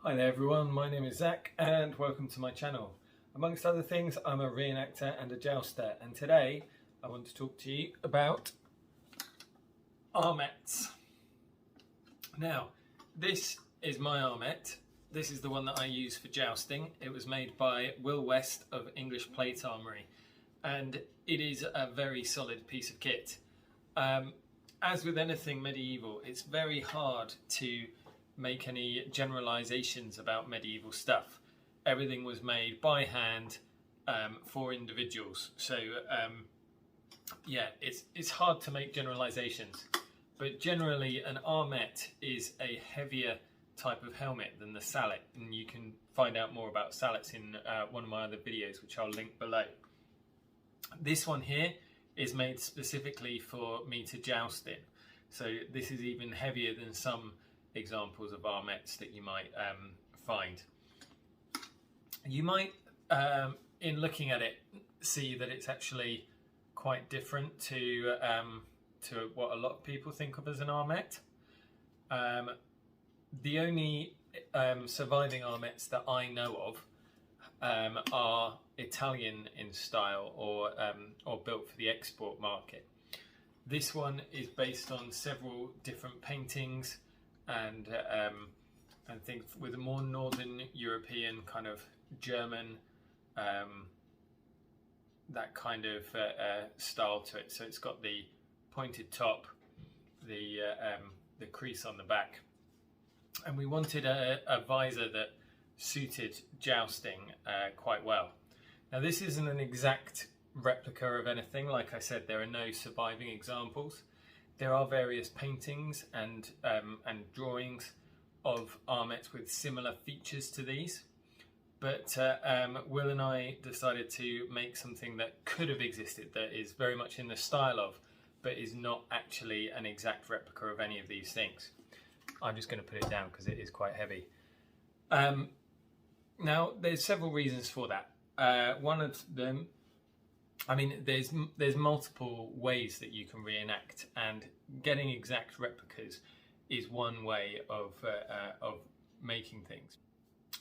Hi there everyone, my name is Zach and welcome to my channel. Amongst other things, I'm a reenactor and a jouster, and today I want to talk to you about Armets. Now, this is my Armet. This is the one that I use for jousting. It was made by Will West of English Plate Armory, and it is a very solid piece of kit. As with anything medieval, it's very hard to make any generalizations about medieval stuff. Everything was made by hand for individuals, so yeah, it's hard to make generalizations. But generally, an Armet is a heavier type of helmet than the Sallet, and you can find out more about Sallets in one of my other videos, which I'll link below. This one here is made specifically for me to joust in, so this is even heavier than some examples of Armets that you might find. You might, in looking at it, see that it's actually quite different to what a lot of people think of as an Armet. The only surviving Armets that I know of are Italian in style or built for the export market. This one is based on several different paintings and things with a more northern European kind of German that kind of style to it. So it's got the pointed top, the crease on the back, and we wanted a visor that suited jousting quite well. Now, this isn't an exact replica of anything. Like I said, there are no surviving examples. There are various paintings and drawings of Armets with similar features to these, but Will and I decided to make something that could have existed, that is very much in the style of, but is not actually an exact replica of any of these things. I'm just going to put it down because it is quite heavy. Now, there's several reasons for that. One of them, I mean, there's multiple ways that you can reenact, and getting exact replicas is one way of making things.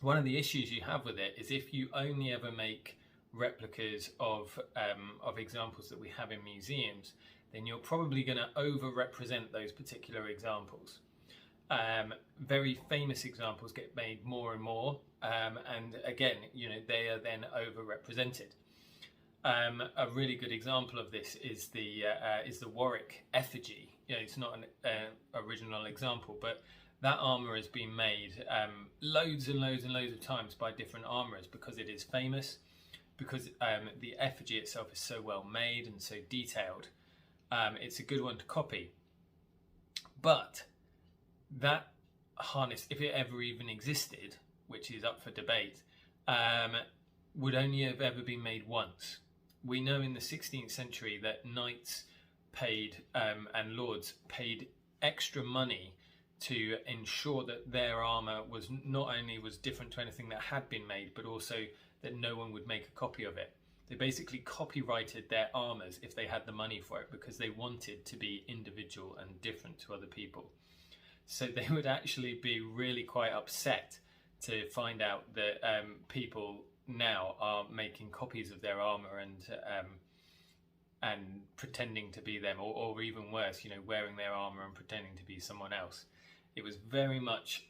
One of the issues you have with it is if you only ever make replicas of examples that we have in museums, then you're probably going to over-represent those particular examples. Very famous examples get made more and more, and again, you know, they are then over-represented. A really good example of this is the Warwick effigy. You know, it's not an original example, but that armour has been made loads and loads and loads of times by different armourers because it is famous, because the effigy itself is so well made and so detailed. It's a good one to copy. But that harness, if it ever even existed, which is up for debate, would only have ever been made once. We know in the 16th century that knights paid and lords paid extra money to ensure that their armour was not only was different to anything that had been made, but also that no one would make a copy of it. They basically copyrighted their armours if they had the money for it, because they wanted to be individual and different to other people. So they would actually be really quite upset to find out that people now are making copies of their armour and pretending to be them, or even worse, you know, wearing their armour and pretending to be someone else. It was very much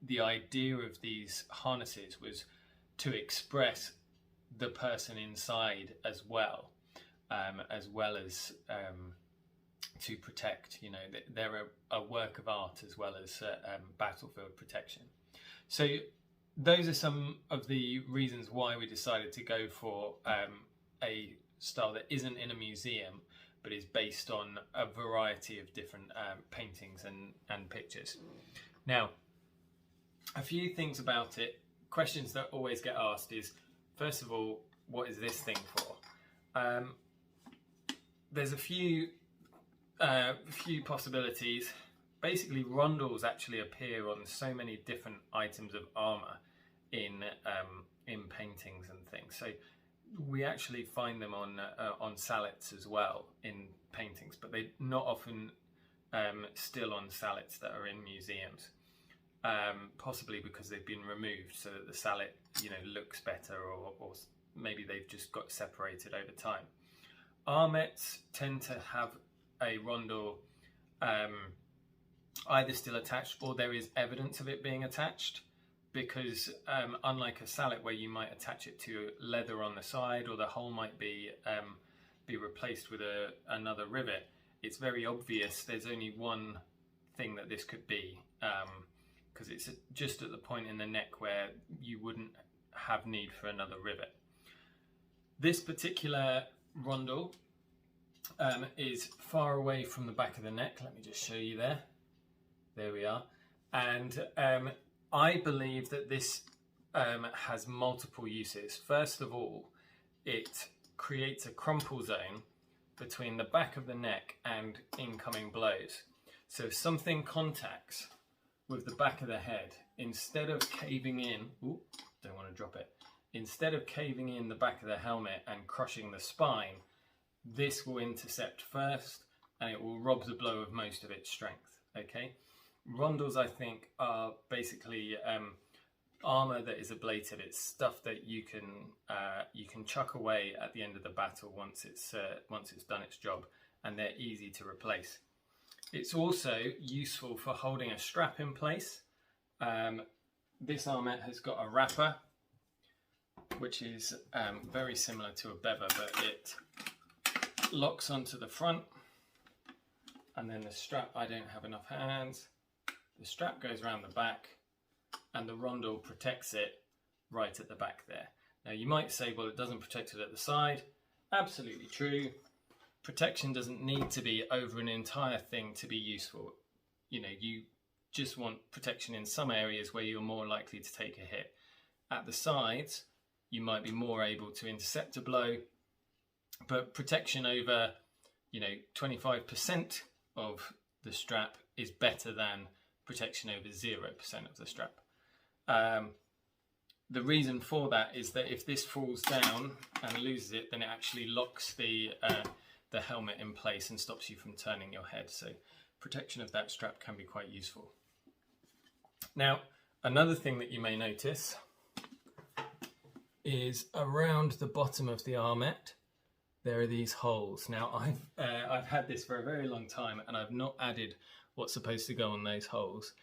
the idea of these harnesses was to express the person inside as well as to protect. You know, they're a work of art as well as battlefield protection. So those are some of the reasons why we decided to go for a style that isn't in a museum, but is based on a variety of different paintings and pictures. Now, a few things about it. Questions that always get asked is, first of all, what is this thing for? There's a few possibilities. Basically, rondels actually appear on so many different items of armour in paintings and things. So we actually find them on sallets as well in paintings, but they're not often still on sallets that are in museums. possibly because they've been removed so that the sallet, you know, looks better, or maybe they've just got separated over time. Armets tend to have a rondel either still attached or there is evidence of it being attached, because unlike a sallet where you might attach it to leather on the side, or the hole might be replaced with another rivet, it's very obvious there's only one thing that this could be, because it's just at the point in the neck where you wouldn't have need for another rivet. This particular rondel is far away from the back of the neck. Let me just show you there. There we are. And I believe that this has multiple uses. First of all, it creates a crumple zone between the back of the neck and incoming blows. So if something contacts with the back of the head, instead of caving in, ooh, don't want to drop it, instead of caving in the back of the helmet and crushing the spine, this will intercept first and it will rob the blow of most of its strength. Okay, rondels, I think, are basically armor that is ablative. It's stuff that you can chuck away at the end of the battle once it's done its job, and they're easy to replace. It's also useful for holding a strap in place. This Armet has got a wrapper, which is very similar to a bever, but it locks onto the front, and then the strap, I don't have enough hands, the strap goes around the back and the rondel protects it right at the back there. Now you might say, well, it doesn't protect it at the side. Absolutely true. Protection doesn't need to be over an entire thing to be useful. You know, you just want protection in some areas where you're more likely to take a hit. At the sides, you might be more able to intercept a blow, but protection over, you know, 25% of the strap is better than protection over 0% of the strap. The reason for that is that if this falls down and loses it, then it actually locks the helmet in place and stops you from turning your head. So protection of that strap can be quite useful. Now, another thing that you may notice is around the bottom of the Armet, there are these holes. Now, I've had this for a very long time and I've not added what's supposed to go on those holes.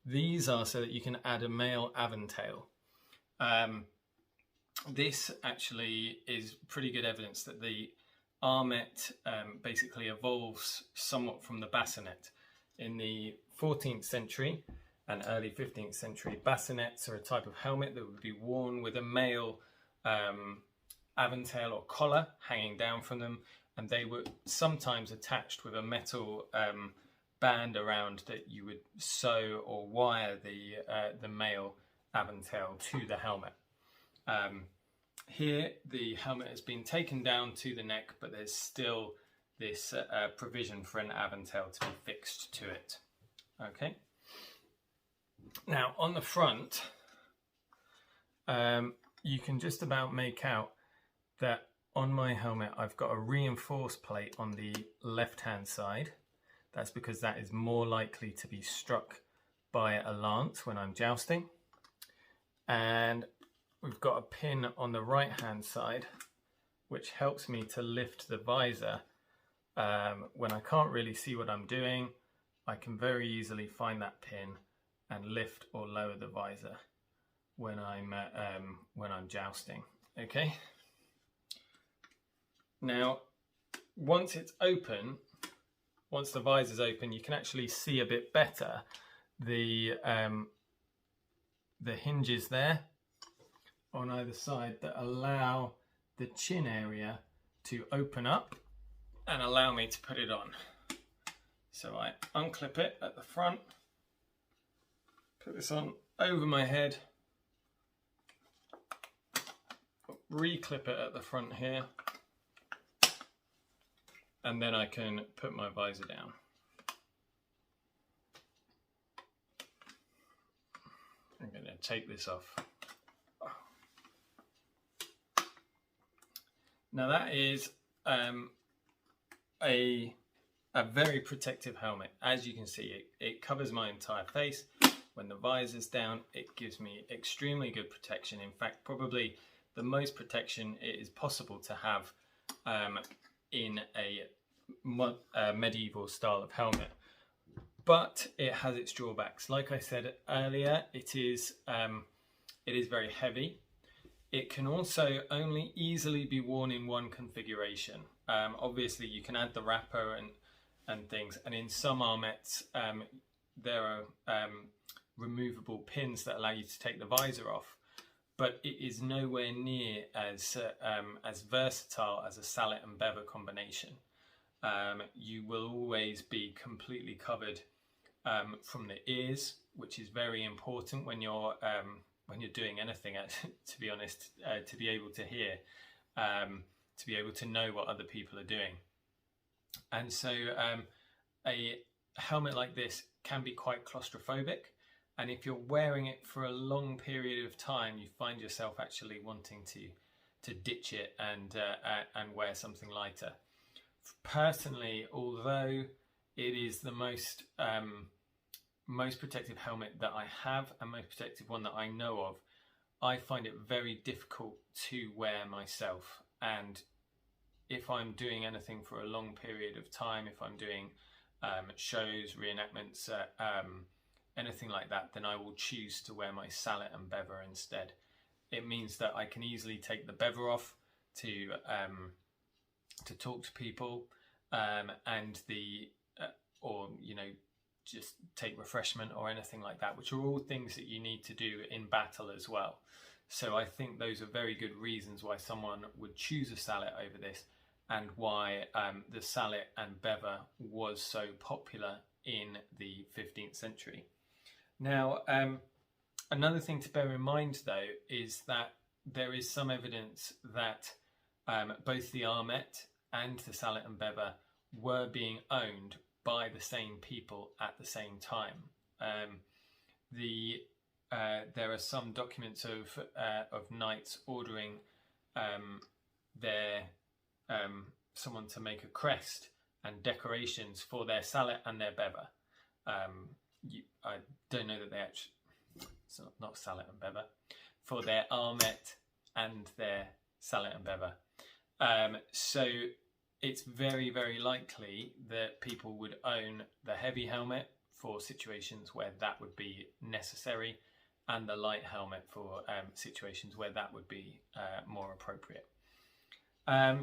These are so that you can add a male aventail. This actually is pretty good evidence that the Armet basically evolves somewhat from the bassinet. In the 14th century and early 15th century, bassinets are a type of helmet that would be worn with a male aventail or collar hanging down from them, and they were sometimes attached with a metal band around that you would sew or wire the male aventail to the helmet. Here the helmet has been taken down to the neck, but there's still this provision for an aventail to be fixed to it. Okay. Now on the front, you can just about make out that on my helmet I've got a reinforced plate on the left hand side. That's because that is more likely to be struck by a lance when I'm jousting. And we've got a pin on the right hand side which helps me to lift the visor. When I can't really see what I'm doing, I can very easily find that pin and lift or lower the visor when I'm jousting. Okay. Now, once it's open, once the visor's open, you can actually see a bit better the hinges there on either side that allow the chin area to open up and allow me to put it on. So I unclip it at the front, put this on over my head, reclip it at the front here, and then I can put my visor down. I'm going to take this off. Now that is a very protective helmet. As you can see, it covers my entire face. When the visor's down, it gives me extremely good protection. In fact, probably the most protection it is possible to have in a medieval style of helmet. But it has its drawbacks. Like I said earlier, it is very heavy. It can also only easily be worn in one configuration. Obviously, you can add the wrapper and things, and in some Armets, there are removable pins that allow you to take the visor off. But it is nowhere near as versatile as a Sallet and bever combination. You will always be completely covered from the ears, which is very important when you're doing anything. To be honest, to be able to hear, to be able to know what other people are doing, and so a helmet like this can be quite claustrophobic. And if you're wearing it for a long period of time, you find yourself actually wanting to ditch it and wear something lighter. Personally, although it is the most protective helmet that I have and most protective one that I know of, I find it very difficult to wear myself. And if I'm doing anything for a long period of time, if I'm doing shows, reenactments, anything like that, then I will choose to wear my Sallet and bever instead. It means that I can easily take the bever off to talk to people, and or just take refreshment or anything like that, which are all things that you need to do in battle as well. So I think those are very good reasons why someone would choose a Sallet over this, and why the Sallet and bever was so popular in the 15th century. Now, another thing to bear in mind though is that there is some evidence that both the Armet and the Sallet and bever were being owned by the same people at the same time. There are some documents of knights ordering someone to make a crest and decorations for their Sallet and their bever. I don't know that they actually, it's not Sallet and bever, for their Armet and their Sallet and bever. So it's very, very likely that people would own the heavy helmet for situations where that would be necessary, and the light helmet for situations where that would be more appropriate. I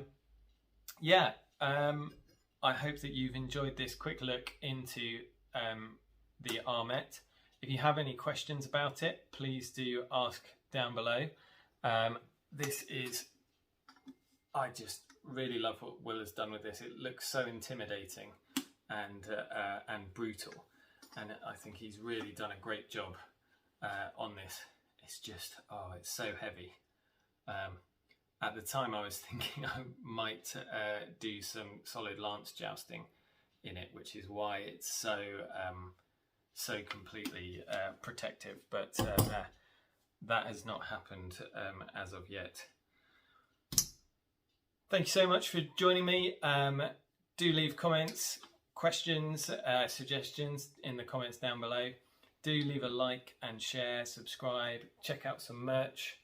hope that you've enjoyed this quick look into the Armet. If you have any questions about it, please do ask down below. I just really love what Will has done with this. It looks so intimidating and brutal, and I think he's really done a great job on this. It's just, it's so heavy. At the time I was thinking I might do some solid lance jousting in it, which is why it's so completely protective, but that has not happened as of yet. Thank you so much for joining me. Do leave comments, questions, suggestions in the comments down below. Do leave a like and share, subscribe, check out some merch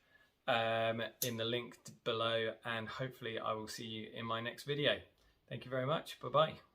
in the link below, and hopefully I will see you in my next video. Thank you very much. Bye bye.